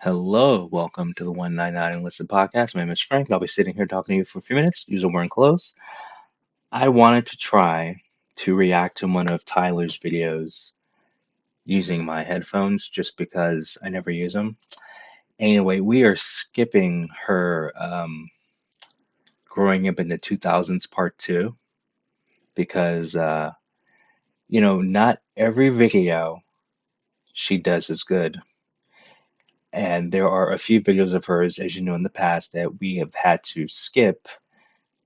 Hello, welcome to the 199 Unlisted podcast. My name is Frank. I'll be sitting here talking to you for a few minutes. Usually we're in close. I wanted to try to react to one of Tyler's videos using my headphones just because I never use them. Anyway, we are skipping her growing up in the 2000s part two because, not every video she does is good. And there are a few videos of hers, as you know, in the past that we have had to skip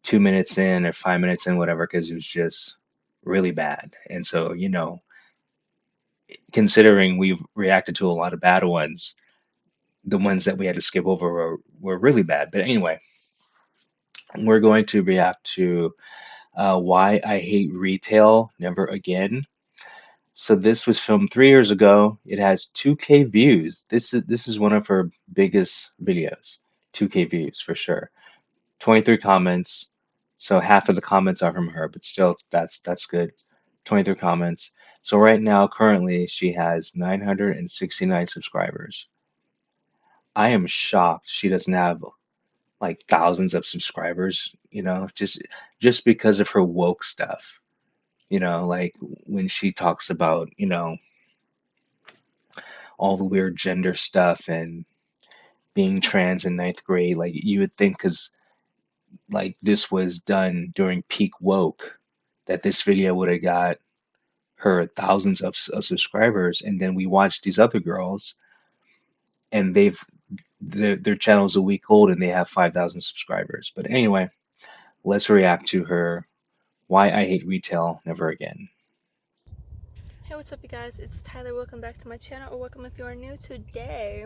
2 minutes in or 5 minutes in, whatever, because it was just really bad. And so, considering we've reacted to a lot of bad ones, the ones that we had to skip over were really bad. But anyway, we're going to react to Why I Hate Retail Never Again. So this was filmed 3 years ago. It has 2K views. This is one of her biggest videos. 2K views for sure. 23 comments. So half of the comments are from her, but still that's good. 23 comments. So right now, currently, she has 969 subscribers. I am shocked she doesn't have like thousands of subscribers, just because of her woke stuff. Like when she talks about, all the weird gender stuff and being trans in ninth grade, like you would think because like this was done during peak woke that this video would have got her thousands of subscribers, and then we watch these other girls and their channel's a week old and they have 5,000 subscribers. But anyway, let's react to her Why I Hate Retail Never Again. Hey, what's up, you guys? It's Tyler. Welcome back to my channel, or welcome if you are new. Today,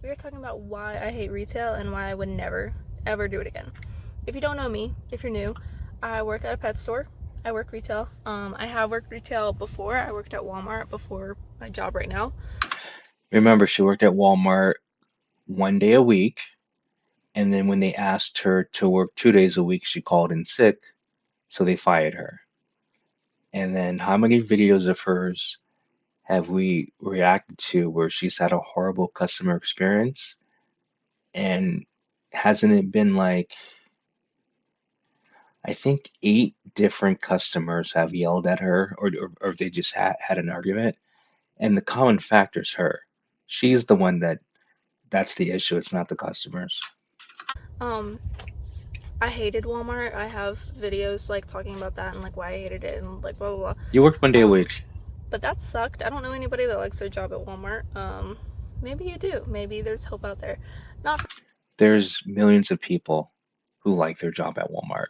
we are talking about why I hate retail and why I would never, ever do it again. If you don't know me, if you're new, I work at a pet store. I work retail. I have worked retail before. I worked at Walmart before my job right now. Remember, she worked at Walmart 1 day a week, and then when they asked her to work 2 days a week, she called in sick, so they fired her. And then how many videos of hers have we reacted to where she's had a horrible customer experience? And hasn't it been like, I think 8 different customers have yelled at her or they just had an argument? And the common factor is her. She's the one that's the issue. It's not the customers. Um, I hated Walmart. I have videos like talking about that and like why I hated it and like blah blah You worked 1 day a blah. week. But that sucked. I don't know anybody that likes their job at Walmart. Maybe you do. Maybe there's hope out there. Not for There's millions of people who like their job at Walmart.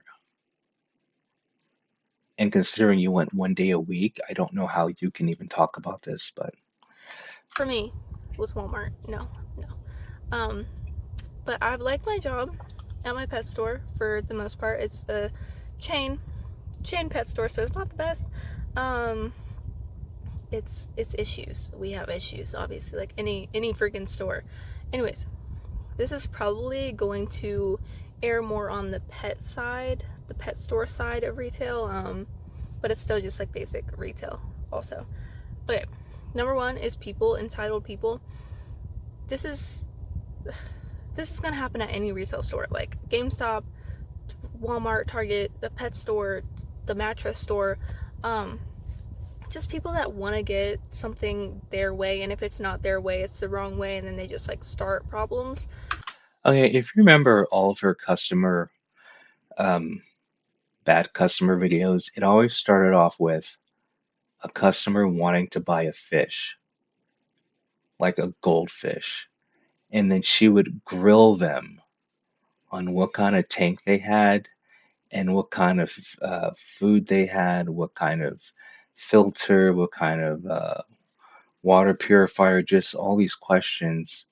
And considering you went 1 day a week, I don't know how you can even talk about this, but for me with Walmart. No, no. Um, but I've liked my job at my pet store for the most part. It's a chain pet store, so it's not the best. Um, it's issues. We have issues, obviously, like any freaking store. Anyways, this is probably going to air more on the pet side, the pet store side of retail. But it's still just like basic retail also. Okay, number one is people, entitled people. This is gonna happen at any retail store, like GameStop, Walmart, Target, the pet store, the mattress store. Just people that want to get something their way, and if it's not their way, it's the wrong way, and then they just like start problems. okay, if you remember all of her um, bad customer videos, it always started off with a customer wanting to buy a fish, like a goldfish, and then she would grill them on what kind of tank they had and what kind of food they had, what kind of filter, what kind of water purifier, just all these questions.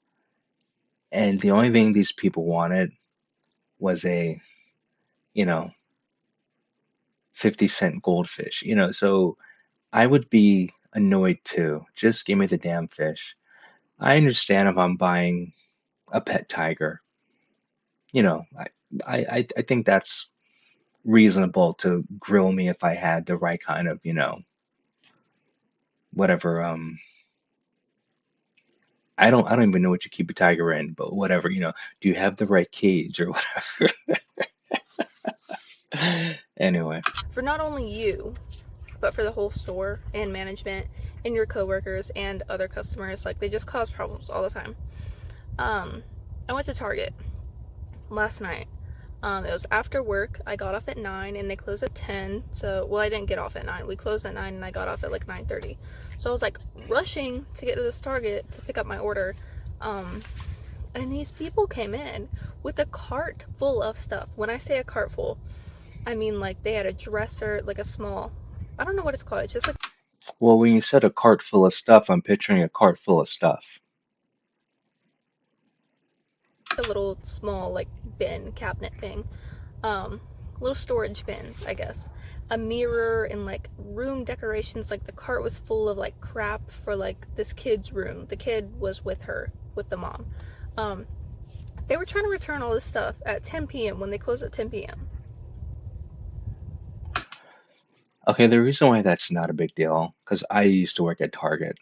And the only thing these people wanted was a, you know, 50-cent goldfish, so I would be annoyed too. Just give me the damn fish. I understand if I'm buying a pet tiger, you know, I think that's reasonable to grill me if I had the right kind of, whatever, I don't even know what you keep a tiger in, but whatever, do you have the right cage or whatever? Anyway, for not only you, but for the whole store and management and your coworkers and other customers. Like they just cause problems all the time. Um, I went to Target last night. It was after work. I got off at 9 and they closed at 10. So, well, I didn't get off at 9. We closed at 9 and I got off at like 9:30. So I was like rushing to get to this Target to pick up my order. Um, and these people came in with a cart full of stuff. When I say a cart full, I mean like they had a dresser, like a small, I don't know what it's called. It's just like well, when you said a cart full of stuff, I'm picturing a cart full of stuff. a little small like bin cabinet thing. Um, little storage bins, I guess. A mirror and like room decorations. Like the cart was full of like crap for like this kid's room. The kid was with her, with the mom. Um, they were trying to return all this stuff at 10 p.m. when they closed at 10 p.m. Okay, the reason why that's not a big deal, because I used to work at Target.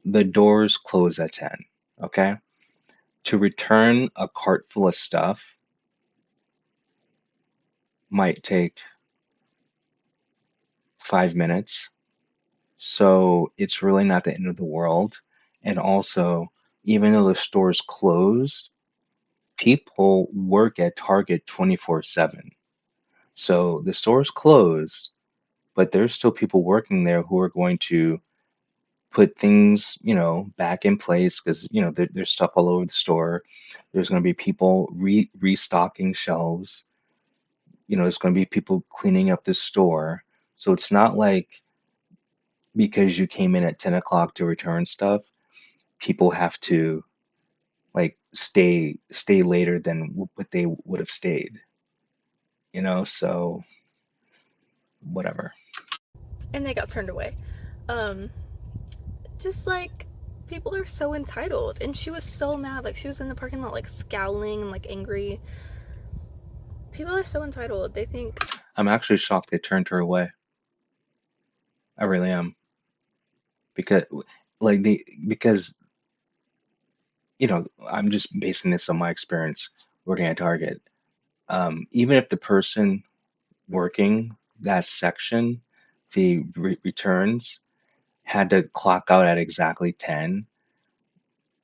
The doors close at 10, okay? To return a cart full of stuff might take 5 minutes. So it's really not the end of the world. And also, even though the store's closed, people work at Target 24/7. So the store's closed, but there's still people working there who are going to put things, back in place because, there's stuff all over the store. There's going to be people restocking shelves. There's going to be people cleaning up the store. So it's not like because you came in at 10 o'clock to return stuff, people have to like stay later than what they would have stayed, so whatever. And they got turned away. Um, just like people are so entitled. And she was so mad. Like she was in the parking lot like scowling and like angry. People are so entitled. They think I'm actually shocked they turned her away. I really am because because I'm just basing this on my experience working at Target. Even if the person working that section, the returns, had to clock out at exactly 10,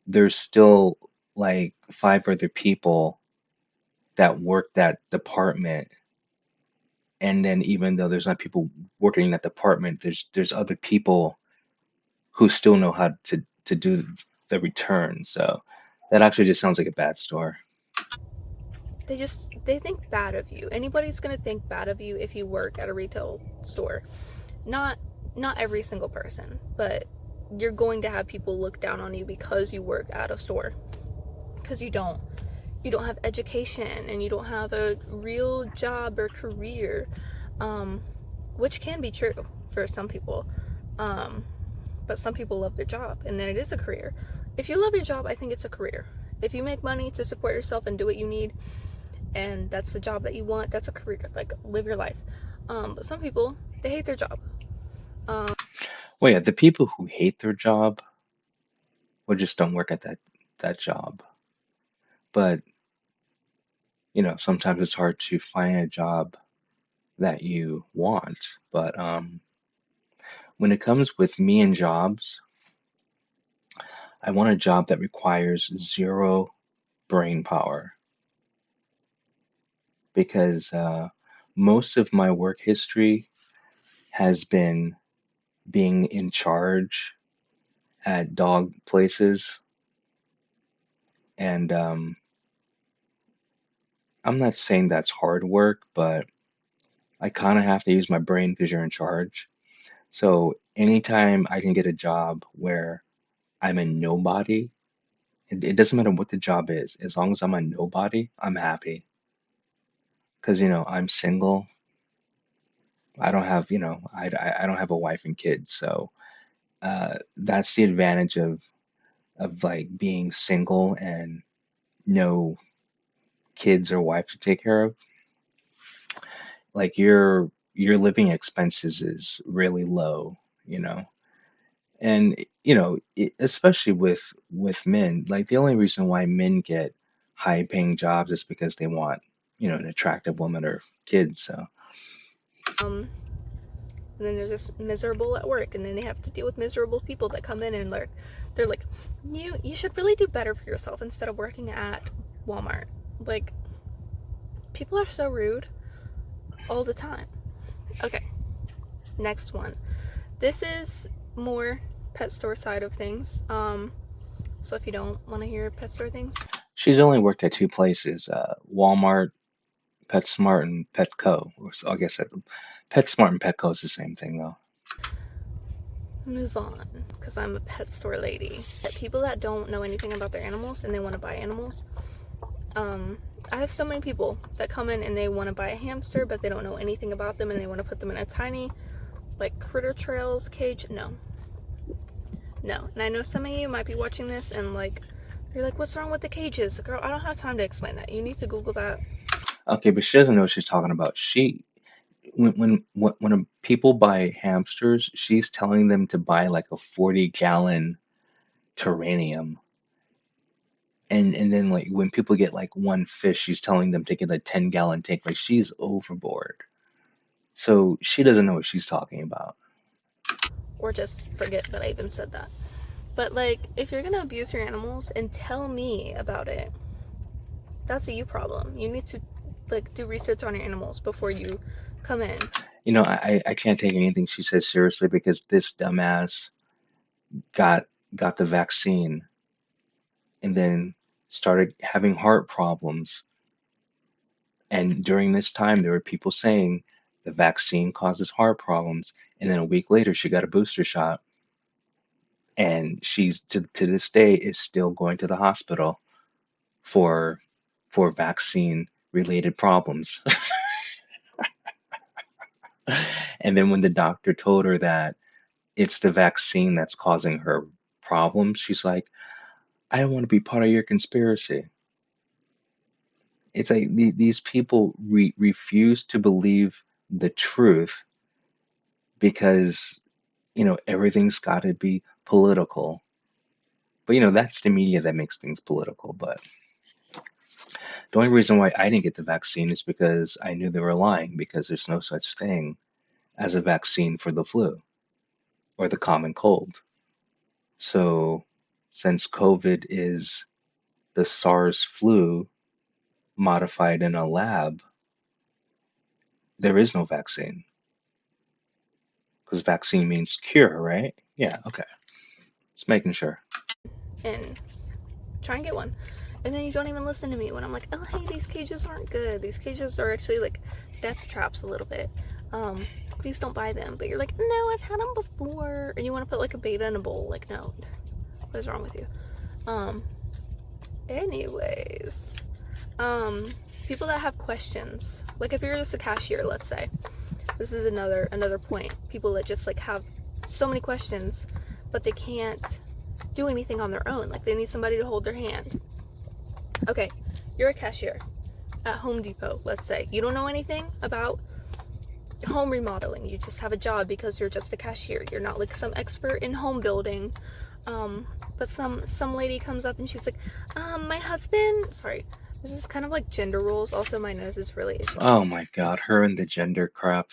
there's still like five other people that work that department. And then even though there's not people working in that department, there's other people who still know how to do the return. So that actually just sounds like a bad store. they think bad of you. Anybody's gonna think bad of you if you work at a retail store. Not not every single person, but you're going to have people look down on you because you work at a store. Because you don't have education and you don't have a real job or career, um, which can be true for some people. Um, but some people love their job and then it is a career. If you love your job, I think it's a career. If you make money to support yourself and do what you need, and that's the job that you want, that's a career. Like live your life. But some people, they hate their job. Um, Well, yeah, the people who hate their job or just don't work at that job. But, sometimes it's hard to find a job that you want. But when it comes with me and jobs, I want a job that requires zero brain power because most of my work history has been being in charge at dog places. And I'm not saying that's hard work, but I kind of have to use my brain because you're in charge. So anytime I can get a job where I'm a nobody, it doesn't matter what the job is, as long as I'm a nobody, I'm happy. Because, I'm single. I don't have, I don't have a wife and kids. So that's the advantage of like being single and no kids or wife to take care of. Like your living expenses is really low, you know. And especially with men, like the only reason why men get high paying jobs is because they want, an attractive woman or kids. So Um, and then they're just miserable at work, and then they have to deal with miserable people that come in and they're like, you should really do better for yourself instead of working at Walmart. Like, people are so rude all the time. Okay, next one. This is more pet store side of things. So if you don't want to hear pet store things, she's only worked at two places, Walmart, PetSmart, and Petco. I guess that PetSmart and Petco is the same thing though. move on, because I'm a pet store lady. People that don't know anything about their animals and they want to buy animals. Um, I have so many people that come in and they want to buy a hamster, but they don't know anything about them and they want to put them in a tiny, like, critter trails cage. No, no. And I know some of you might be watching this and, like, you're like, what's wrong with the cages? Girl, I don't have time to explain that. You need to Google that. Okay, but she doesn't know what she's talking about. When people buy hamsters, she's telling them to buy like a 40-gallon terrarium. And then like when people get like one fish, she's telling them to get a 10-gallon tank. Like she's overboard. So she doesn't know what she's talking about. Or just forget that I even said that. But, like, if you're gonna abuse your animals and tell me about it, that's a you problem. You need to, like, do research on your animals before you come in. I can't take anything she says seriously because this dumbass got got the vaccine and then started having heart problems. And during this time, there were people saying the vaccine causes heart problems. And then a week later, she got a booster shot, and she's to this day is still going to the hospital for vaccine related problems. And then when the doctor told her that it's the vaccine that's causing her problems, she's like, I don't want to be part of your conspiracy. It's like these people refuse to believe the truth because everything's got to be political. But that's the media that makes things political. But the only reason why I didn't get the vaccine is because I knew they were lying, because there's no such thing as a vaccine for the flu or the common cold. So since COVID is the SARS flu modified in a lab, there is no vaccine, because vaccine means cure, right? Yeah, okay. Just making sure. And try and get one. And then you don't even listen to me when I'm like, oh, hey, these cages aren't good. These cages are actually like death traps a little bit. Please don't buy them. But you're like, no, I've had them before. And you want to put like a beta in a bowl. Like, no, what is wrong with you? Um, anyways, people that have questions, like if you're just a cashier, let's say, this is another point. People that just like have so many questions, but they can't do anything on their own. Like they need somebody to hold their hand. Okay, you're a cashier at Home Depot, let's say. You don't know anything about home remodeling. You just have a job because you're just a cashier. You're not like some expert in home building. But some lady comes up and she's like, my husband, sorry, this is kind of like gender roles. Also, my nose is really itchy. Oh my God, her and the gender crap.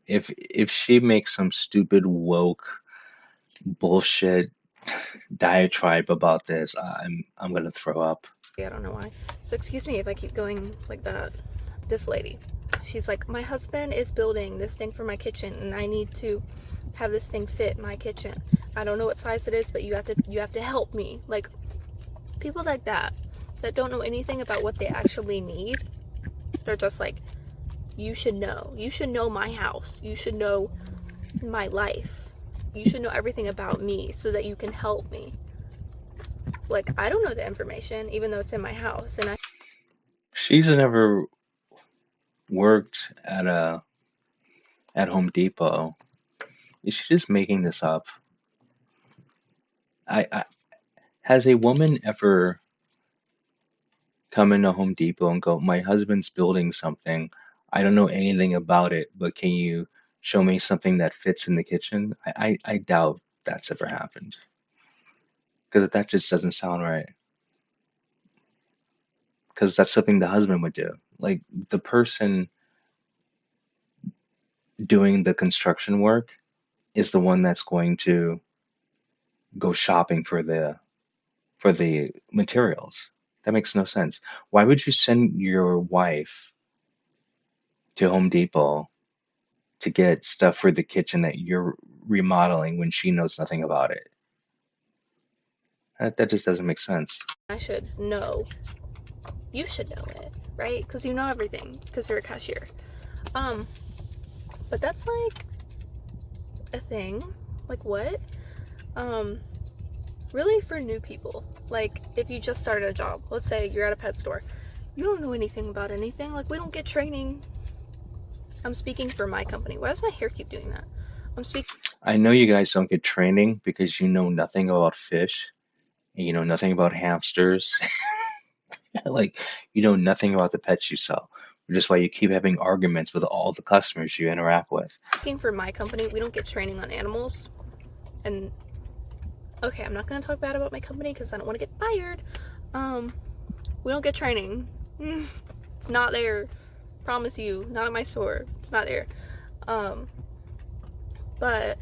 If she makes some stupid woke bullshit diatribe about this, I'm gonna throw up. I don't know why. So excuse me if I keep going like that. This lady, she's like, my husband is building this thing for my kitchen, and I need to have this thing fit my kitchen. I don't know what size it is, but you have to help me. Like people like that don't know anything about what they actually need. They're just like, you should know. You should know my house. You should know my life. You should know everything about me so that you can help me. Like, I don't know the information, even though it's in my house. And She's never worked at Home Depot. Is she just making this up? I has a woman ever come into Home Depot and go, my husband's building something. I don't know anything about it, but can you show me something that fits in the kitchen, I doubt that's ever happened. Because that just doesn't sound right. Because that's something the husband would do. Like the person doing the construction work is the one that's going to go shopping for the materials. That makes no sense. Why would you send your wife to Home Depot to get stuff for the kitchen that you're remodeling when she knows nothing about it? That just doesn't make sense. I should know. You should know it, right? Because you know everything, because you're a cashier. Um, but that's like a thing. Like what? Um, really for new people. Like if you just started a job, let's say you're at a pet store, you don't know anything about anything. Like we don't get training. I'm speaking for my company. Why does my hair keep doing that? I'm speaking I know you guys don't get training because you know nothing about fish and you know nothing about hamsters. Like you know nothing about the pets you sell, which is why you keep having arguments with all the customers you interact with. for my company. We don't get training on animals. And okay, I'm not gonna talk bad about my company because I don't want to get fired. Um, we don't get training. It's not there. Promise you, not at my store. It's not there. Um, but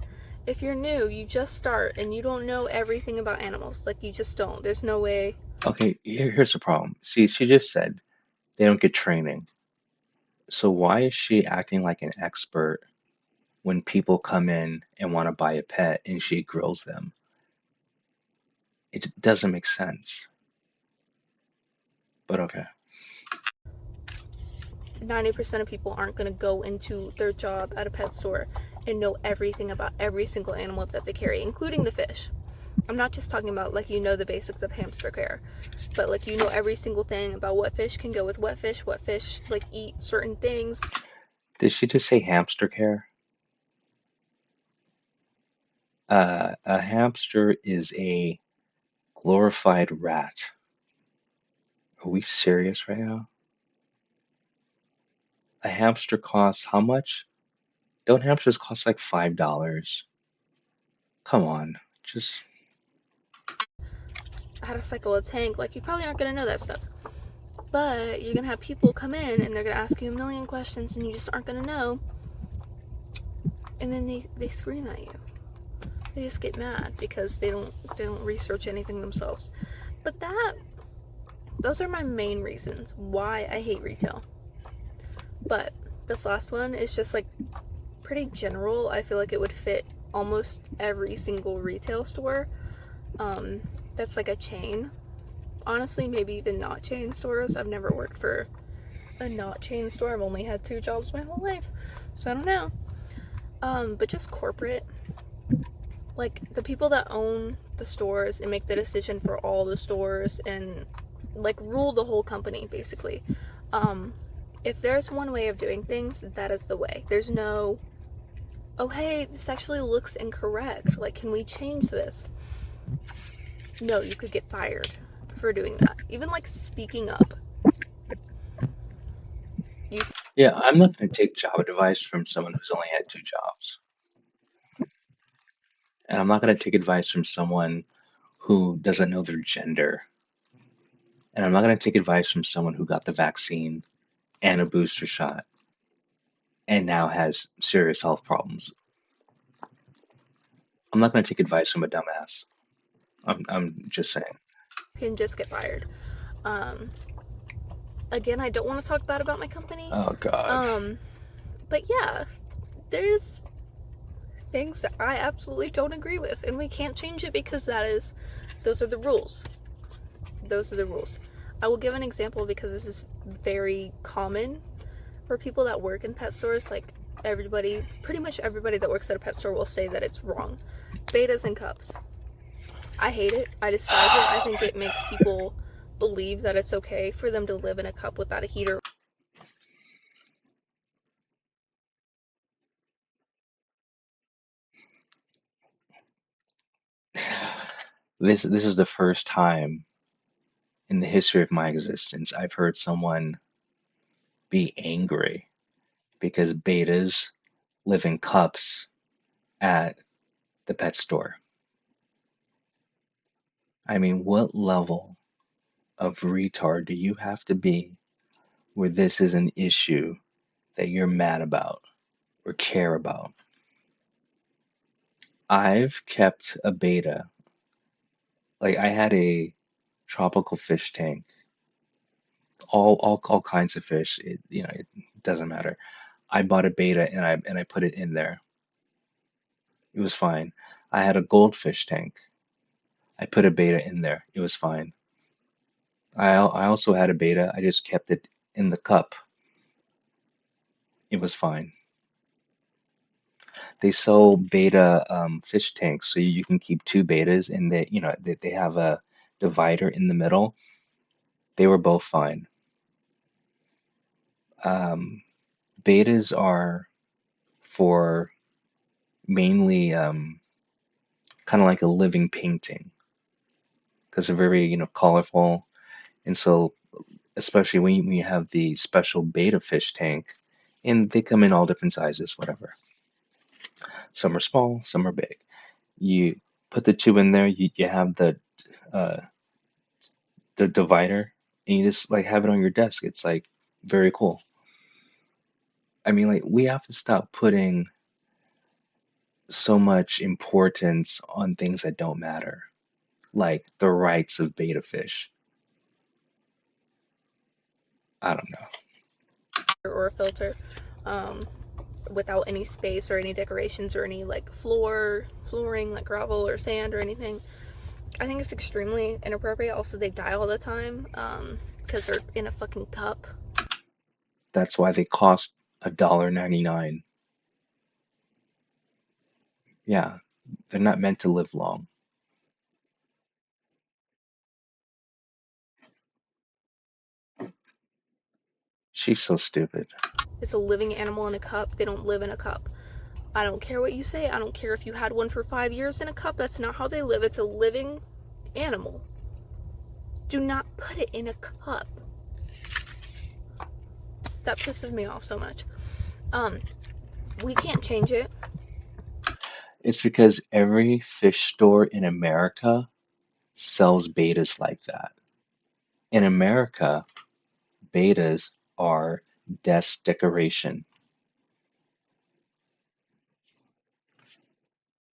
if you're new, you just start and you don't know everything about animals. Like you just don't. There's no way. Okay, here's the problem. See, she just said they don't get training. So why is she acting like an expert when people come in and want to buy a pet and she grills them? It doesn't make sense. But okay. 90% of people aren't going to go into their job at a pet store and know everything about every single animal that they carry, including the fish. I'm not just talking about like you know the basics of hamster care, but like you know every single thing about what fish can go with what fish like eat certain things. Did she just say hamster care? A hamster is a glorified rat. Are we serious right now? A hamster costs how much? Don't hamsters cost like $5? Come on, just How to cycle a tank, like you probably aren't going to know that stuff. But you're going to have people come in and they're going to ask you a million questions and you just aren't going to know. And then they scream at you. They just get mad because they don't research anything themselves. But those are my main reasons why I hate retail. But this last one is just like pretty general. I feel like it would fit almost every single retail store. That's like a chain. Honestly, maybe even not chain stores. I've never worked for a not chain store. I've only had 2 jobs my whole life, so I don't know. But just corporate, like the people that own the stores and make the decision for all the stores and like rule the whole company basically. Um, if there's one way of doing things, that is the way. There's no, oh hey, this actually looks incorrect. Like, can we change this? No, you could get fired for doing that. Even like speaking up. You yeah, I'm not going to take job advice from someone who's only had 2 jobs. And I'm not going to take advice from someone who doesn't know their gender. And I'm not going to take advice from someone who got the vaccine and a booster shot and now has serious health problems. I'm not going to take advice from a dumbass. I'm just saying. can just get fired. Um, Again, I don't want to talk bad about my company. Oh God. But yeah, there's things that I absolutely don't agree with, and we can't change it because those are the rules. Those are the rules. I will give an example because this is very common for people that work in pet stores. Like everybody, pretty much everybody that works at a pet store will say that it's wrong. Betas and cubs. I hate it. I despise it. I think it makes people believe that it's okay for them to live in a cup without a heater. This is the first time in the history of my existence I've heard someone be angry because betas live in cups at the pet store. I mean, what level of retard do you have to be where this is an issue that you're mad about or care about? I've kept a beta. Like I had a tropical fish tank, all kinds of fish. It doesn't matter. I bought a beta and I put it in there. It was fine. I had a goldfish tank. I put a beta in there. It was fine. I also had a beta. I just kept it in the cup. It was fine. They sell beta fish tanks, so you can keep two betas, and they have a divider in the middle. They were both fine. Um, Betas are for mainly kind of like a living painting because they're very, colorful. And so, especially when you have the special beta fish tank, and they come in all different sizes, whatever. Some are small, some are big. You put the two in there, you have uh, the divider, and you just like have it on your desk. It's like very cool. I mean, like we have to stop putting so much importance on things that don't matter, like the rights of beta fish. I don't know. or a filter, um, without any space or any decorations or any like flooring like gravel or sand or anything. I think it's extremely inappropriate. Also, they die all the time because they're in a fucking cup. That's why they cost $1.99. Yeah, they're not meant to live long. She's so stupid. It's a living animal in a cup. They don't live in a cup. I don't care what you say. I don't care if you had one for 5 years in a cup. That's not how they live. It's a living animal. Do not put it in a cup. That pisses me off so much. Um, we can't change it. It's because every fish store in America sells betas like that. In America, betas are desk decoration.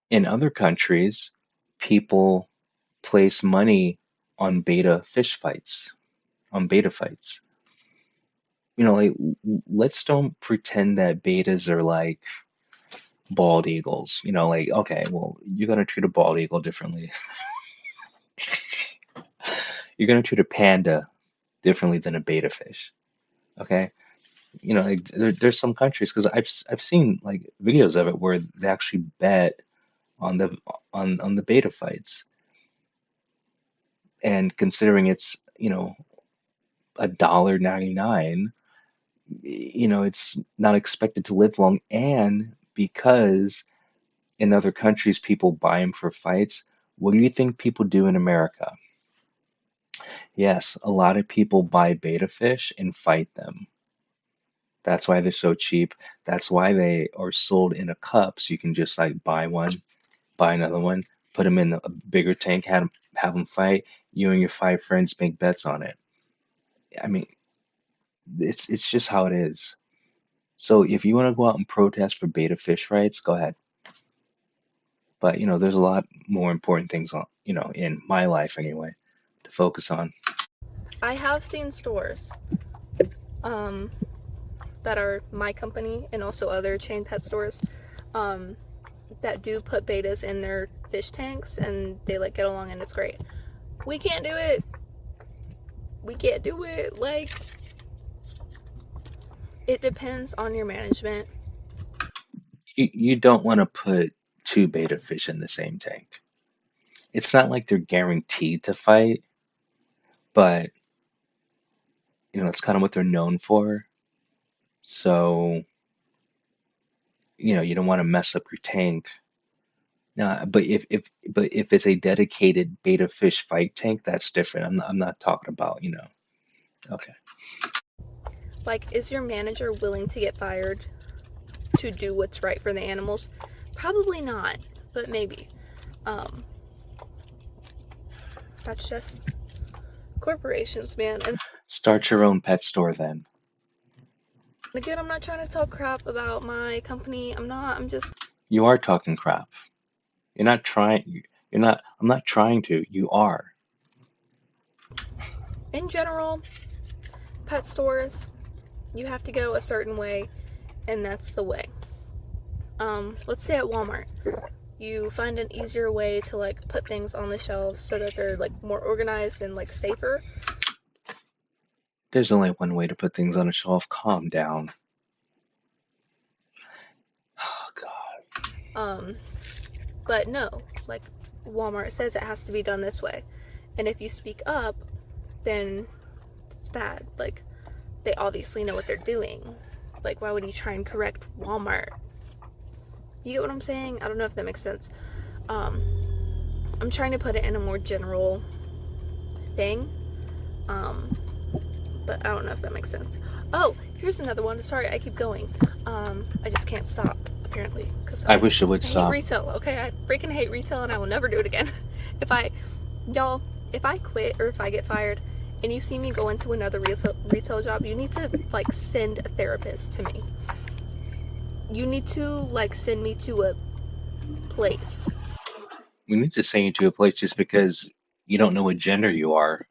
In other countries, people place money on beta fights. Like let's don't pretend that betas are like bald eagles. Like okay, well, you're gonna treat a bald eagle differently. You're gonna treat a panda differently than a beta fish. Okay, like there's some countries because I've seen like videos of it where they actually bet on the beta fights, and considering it's $1.99, it's not expected to live long, and because in other countries people buy them for fights, what do you think people do in America? Yes, a lot of people buy beta fish and fight them. That's why they're so cheap. That's why they are sold in a cup, so you can just like buy one, buy another one, put them in a bigger tank, have them fight. You and your five friends make bets on it. I mean, it's just how it is. So if you want to go out and protest for beta fish rights, go ahead. But there's a lot more important things in my life anyway, to focus on. I have seen stores um, that are my company and also other chain pet stores um, that do put betas in their fish tanks and they like get along and it's great. We can't do it. We can't do it. Like, it depends on your management. You don't want to put two beta fish in the same tank. It's not like they're guaranteed to fight, but it's kind of what they're known for. So, you don't want to mess up your tank. Now, but if it's a dedicated beta fish fight tank, that's different. I'm not talking about. Okay. Like, is your manager willing to get fired? to do what's right for the animals? Probably not, but maybe. Um, that's just corporations, man. And Start your own pet store then. again, I'm not trying to talk crap about my company. I'm not. I'm just You are talking crap. You're not trying. You're not. I'm not trying to. You are. in general, pet stores. You have to go a certain way, and that's the way. Let's say at Walmart, you find an easier way to like put things on the shelves so that they're like more organized and like safer. There's only one way to put things on a shelf. Calm down. Oh God. Um, but no, like Walmart says it has to be done this way. And if you speak up, then it's bad. Like they obviously know what they're doing. Like why would you try and correct Walmart? You get what I'm saying? I don't know if that makes sense. Um, I'm trying to put it in a more general thing. Um, but I don't know if that makes sense. Oh, here's another one. Sorry, I keep going. I just can't stop apparently because I I wish it would hate stop. retail. Okay, I freaking hate retail and I will never do it again. if I, y'all, if I quit or if I get fired, and you see me go into another retail job, you need to like send a therapist to me. You need to like send me to a place. We need to send you to a place just because you don't know what gender you are.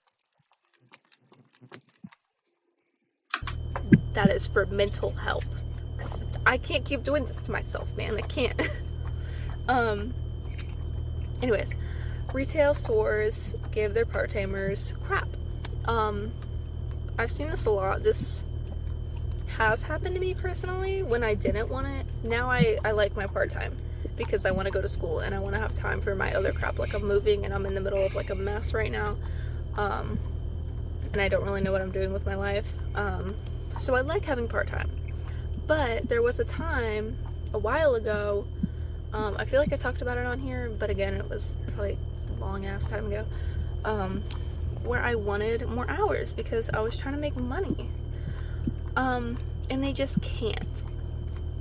That is for mental health. Cause I can't keep doing this to myself, man. I can't. um. Anyways, retail stores give their part-timers crap. Um. I've seen this a lot. This has happened to me personally when I didn't want it. Now I like my part-time because I want to go to school and I want to have time for my other crap. Like I'm moving and I'm in the middle of like a mess right now. Um. And I don't really know what I'm doing with my life. So I like having part-time. But there was a time a while ago, I feel like I talked about it on here, but again, it was probably a long ass time ago, where I wanted more hours because I was trying to make money. And they just can't.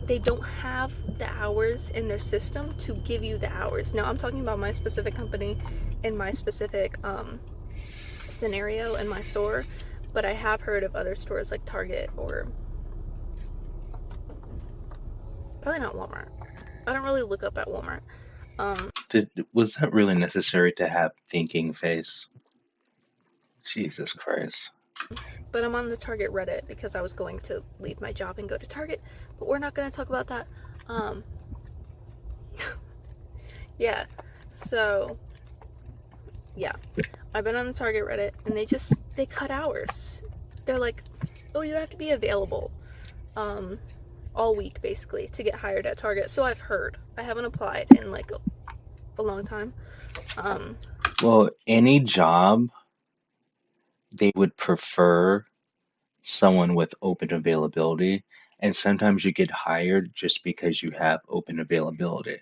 They don't have the hours in their system to give you the hours. Now, I'm talking about my specific company and my specific scenario in my store, but I have heard of other stores like Target or probably not Walmart. I don't really look up at Walmart. Was that really necessary to have thinking face? Jesus Christ. But I'm on the Target Reddit because I was going to leave my job and go to Target, but we're not going to talk about that. Um, yeah. So, yeah. I've been on the Target Reddit and they cut hours. They're like, "Oh, you have to be available all week basically to get hired at Target." So I've heard. I haven't applied in like a long time. Um, Well, any job, they would prefer someone with open availability, and sometimes you get hired just because you have open availability.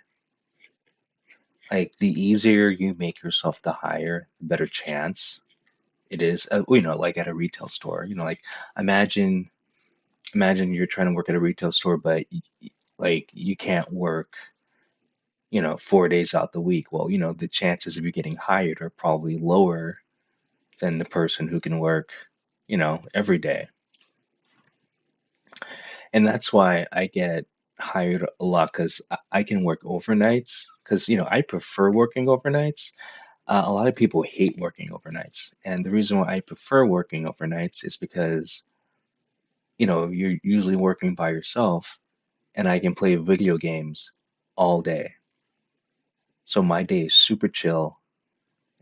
Like the easier you make yourself to hire, the better chance it is. Like at a retail store. Like imagine imagine you're trying to work at a retail store, but like you can't work, 4 days out the week. Well, the chances of you getting hired are probably lower than the person who can work, every day. And that's why I get hired a lot because I can work overnights because, I prefer working overnights. A lot of people hate working overnights. And the reason why I prefer working overnights is because, you're usually working by yourself and I can play video games all day. So my day is super chill.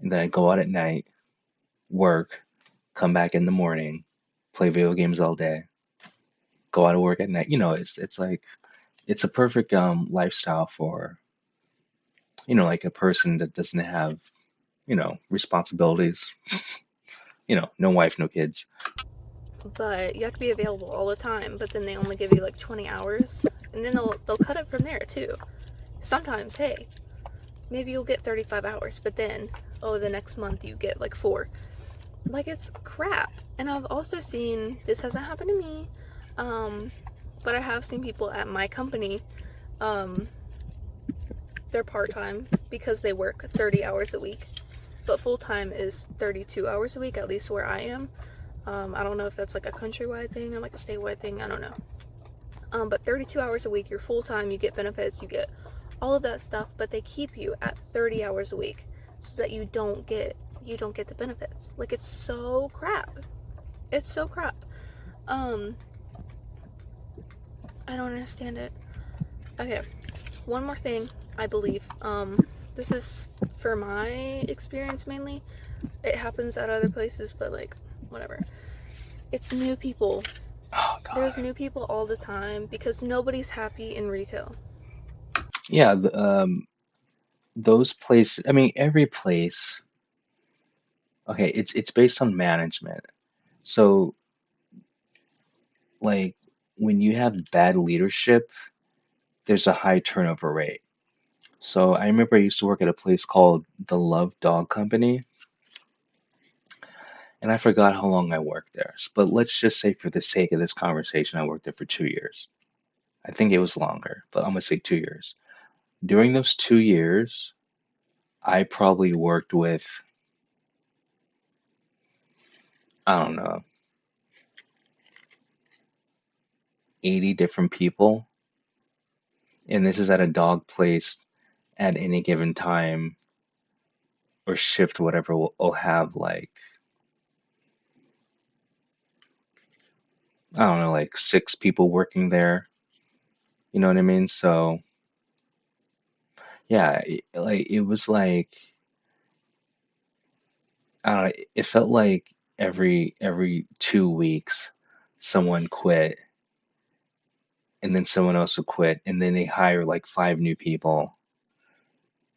And then I go out at night, work, come back in the morning, play video games all day, go out of work at night. It's like it's a perfect lifestyle for, like a person that doesn't have, responsibilities, no wife, no kids. but you have to be available all the time. But then they only give you like 20 hours, and then they'll cut it from there too. Sometimes, hey, maybe you'll get 35 hours, but then the next month you get like 4. Like it's crap. And I've also seen this hasn't happened to me, but I have seen people at my company, um, they're part time because they work 30 hours a week, but full time is 32 hours a week, at least where I am. I don't know if that's like a countrywide thing or like a statewide thing, I don't know. But 32 hours a week, you're full time, you get benefits, you get all of that stuff, but they keep you at 30 hours a week so that you don't get the benefits. Like it's so crap. It's so crap. Um, I don't understand it. Okay, one more thing, I believe. This is for my experience mainly. It happens at other places, but like whatever. It's new people. Oh There's God. new people all the time because nobody's happy in retail. Yeah, those places, I mean, every place, okay, it's based on management. So, like, when you have bad leadership, there's a high turnover rate. So, I remember I used to work at a place called the Love Dog Company, and I forgot how long I worked there. But let's just say, for the sake of this conversation, I worked there for 2 years. I think it was longer, but I'm gonna say 2 years. During those 2 years, I probably worked with, I don't know, 80 different people. And this is at a dog place at any given time or shift, whatever, will have like, I don't know, like 6 people working there. You know what I mean? So, yeah, it was like, I don't know, it felt like every 2 weeks someone quit and then someone else would quit and then they hire like 5 new people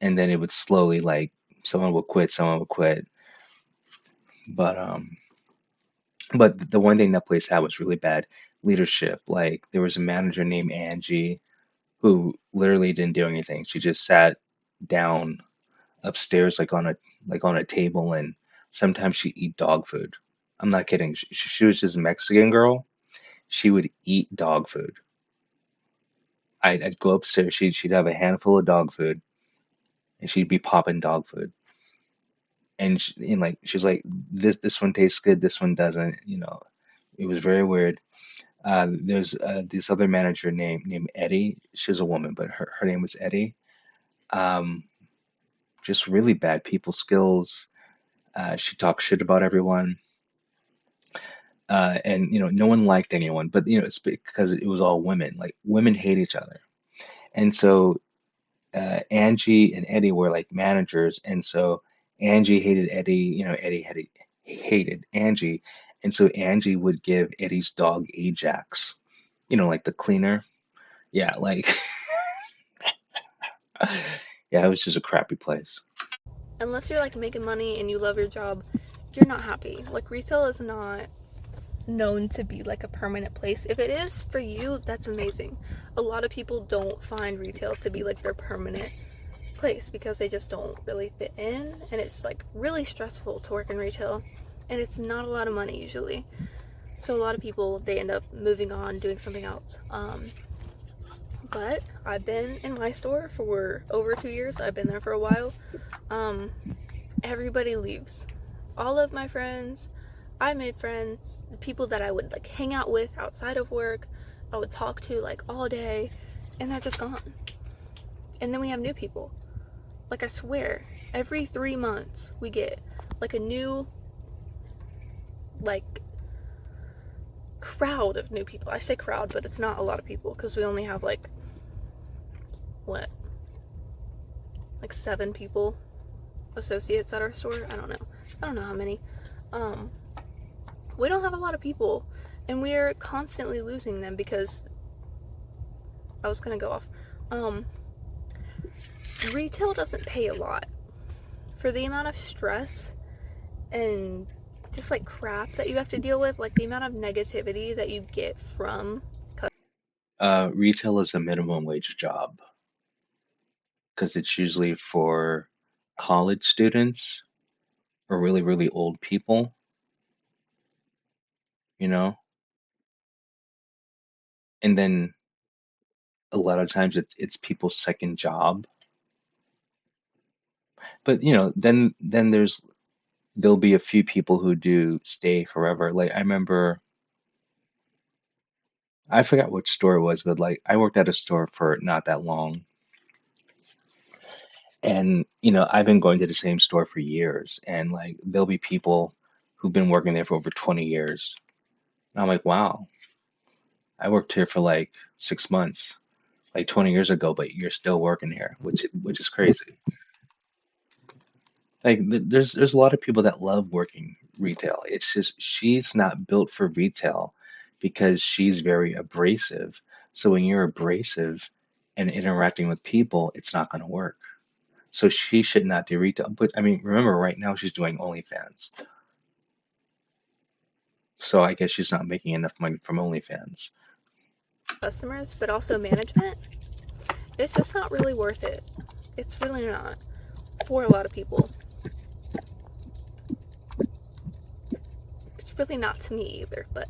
and then it would slowly like someone would quit. But the one thing that place had was really bad leadership. Like there was a manager named Angie who literally didn't do anything. She just sat down upstairs like on a table and sometimes she'd eat dog food. I'm not kidding. She was just a Mexican girl. She would eat dog food. I'd go upstairs. She'd have a handful of dog food and she'd be popping dog food. And like she's like this one tastes good, this one doesn't. It was very weird. There's this other manager named Eddie. She was a woman, but her name was Eddie. Um, just really bad people skills. She talked shit about everyone, and no one liked anyone. But it's because it was all women. Like women hate each other, and so Angie and Eddie were like managers, and so Angie hated Eddie. Eddie hated Angie, and so Angie would give Eddie's dog Ajax. Like the cleaner. Yeah, like yeah, it was just a crappy place. Unless you're like making money and you love your job, you're not happy. Like retail is not known to be like a permanent place. If it is for you, that's amazing. A lot of people don't find retail to be like their permanent place because they just don't really fit in, and it's like really stressful to work in retail, and it's not a lot of money usually. So a lot of people, they end up moving on, doing something else. But I've been in my store for over 2 years. I've been there for a while. Um, Everybody leaves. All of my friends, I made friends, the people that I would like hang out with outside of work, I would talk to like all day, and they're just gone. And then we have new people. Like I swear, every 3 months we get like a new like crowd of new people. I say crowd, but it's not a lot of people because we only have what, like 7 people, associates at our store. I don't know how many. Um, we don't have a lot of people, and we're constantly losing them because I was gonna go off. Um, Retail doesn't pay a lot for the amount of stress and just like crap that you have to deal with, like the amount of negativity that you get from. Retail is a minimum wage job because it's usually for college students or really, really old people, you know? And then a lot of times it's people's second job. But then there'll be a few people who do stay forever. Like I remember, I forgot which store it was, but like I worked at a store for not that long, and I've been going to the same store for years, and like there'll be people who've been working there for over 20 years. And I'm like, wow, I worked here for like 6 months, like 20 years ago, but you're still working here, which is crazy. Like there's a lot of people that love working retail. It's just she's not built for retail because she's very abrasive. So when you're abrasive and interacting with people, it's not going to work. So she should not do retail. But I mean, remember, right now she's doing OnlyFans. So I guess she's not making enough money from OnlyFans. customers, but also management, it's just not really worth it. It's really not for a lot of people. It's really not to me either, but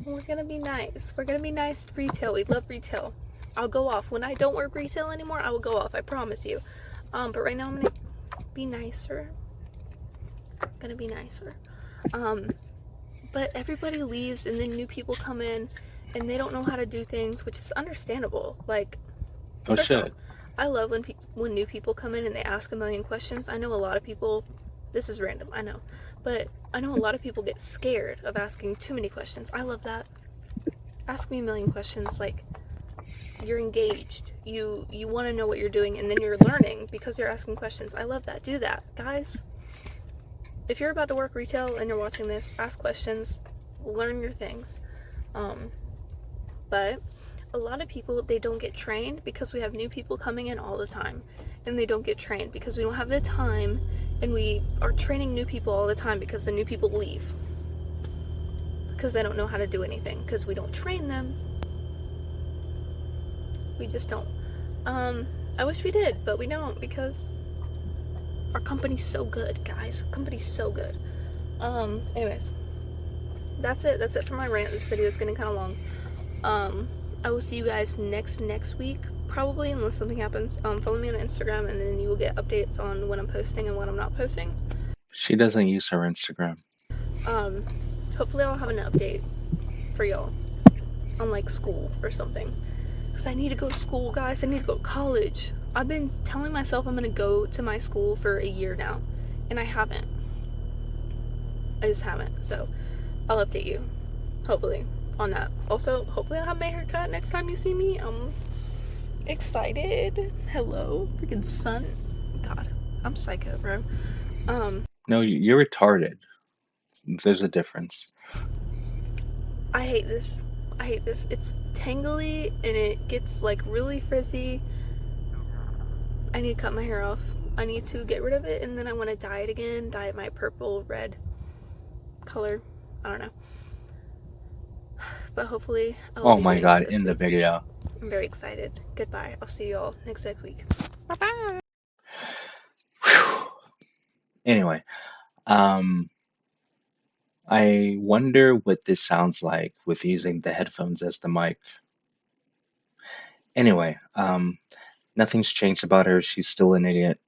we're gonna be nice. We're gonna be nice to retail. We love retail. I'll go off. When I don't work retail anymore, I will go off. I promise you. But right now I'm gonna be nicer. Gonna be nicer. Um, but everybody leaves and then new people come in and they don't know how to do things, which is understandable. Like, Oh first off, shit. I love when new people come in and they ask a million questions. I know a lot of people. This is random, I know, but I know a lot of people get scared of asking too many questions. I love that. Ask me a million questions. Like, you're engaged. You want to know what you're doing, and then you're learning because you're asking questions. I love that. Do that, guys. If you're about to work retail and you're watching this, ask questions, learn your things. Um, but a lot of people, they don't get trained because we have new people coming in all the time, and they don't get trained because we don't have the time, and we are training new people all the time because the new people leave because they don't know how to do anything because we don't train them. We just don't. I wish we did, but we don't because our company's so good, guys. Our company's so good. Anyways, that's it. That's it for my rant. This video is getting kind of long. I will see you guys next week, probably, unless something happens. Follow me on Instagram, and then you will get updates on when I'm posting and when I'm not posting. She doesn't use her Instagram. Um, Hopefully I'll have an update for y'all on like school or something. Because I need to go to school, guys. I need to go to college. I've been telling myself I'm going to go to my school for a year now, and I haven't. I just haven't. So I'll update you, hopefully, on that. Also, hopefully I'll have my hair cut next time you see me. I'm excited. Hello, freaking sun. God, I'm psycho, bro. No, you're retarded. There's a difference. I hate this. I hate this. It's tangly and it gets like really frizzy. I need to cut my hair off. I need to get rid of it, and then I want to dye it again. Dye it my purple red color. I don't know. But hopefully I will Oh be my doing that God, this in the week. video. I'm very excited. Goodbye. I'll see you all next week. Whew. Anyway, um, I wonder what this sounds like with using the headphones as the mic. Anyway, nothing's changed about her. She's still an idiot.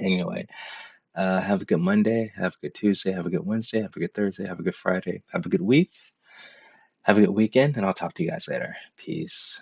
Anyway, have a good Monday, have a good Tuesday, have a good Wednesday, have a good Thursday, have a good Friday, have a good week, have a good weekend, and I'll talk to you guys later. Peace.